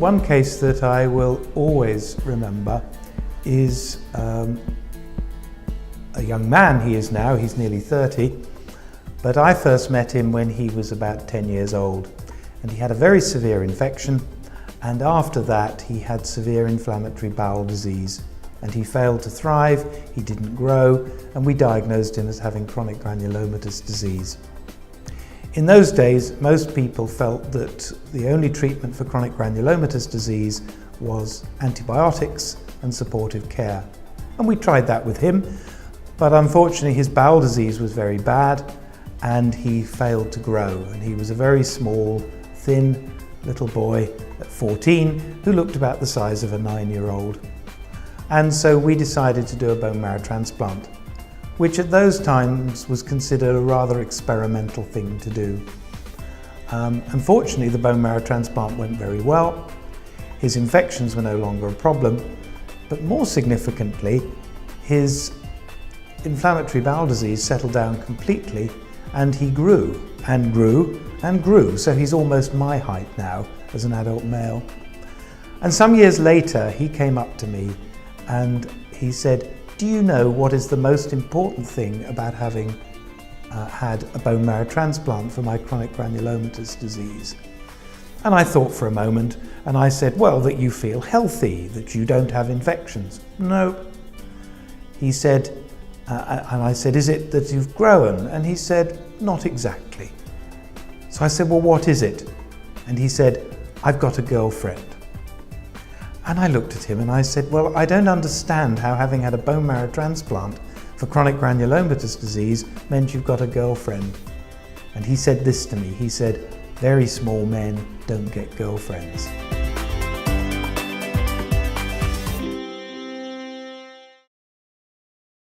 One case that I will always remember is a young man. He is now, he's nearly 30, but I first met him when he was about 10 years old, and he had a very severe infection, and after that he had severe inflammatory bowel disease, and he failed to thrive, he didn't grow, and we diagnosed him as having chronic granulomatous disease. In those days, most people felt that the only treatment for chronic granulomatous disease was antibiotics and supportive care. And we tried that with him, but unfortunately his bowel disease was very bad and he failed to grow. And he was a very small, thin little boy at 14 who looked about the size of a 9-year-old. And so we decided to do a bone marrow transplant, which at those times was considered a rather experimental thing to do. Unfortunately, the bone marrow transplant went very well. His infections were no longer a problem, but more significantly, his inflammatory bowel disease settled down completely, and he grew and grew and grew. So he's almost my height now as an adult male. And some years later, he came up to me and he said, "Do you know what is the most important thing about having had a bone marrow transplant for my chronic granulomatous disease?" And I thought for a moment and I said, "Well, that you feel healthy, that you don't have infections." "No." He said, and I said, "Is it that you've grown?" And he said, "Not exactly." So I said, "Well, what is it?" And he said, "I've got a girlfriend." And I looked at him and I said, "Well, I don't understand how having had a bone marrow transplant for chronic granulomatous disease meant you've got a girlfriend." And he said this to me, he said, "Very small men don't get girlfriends."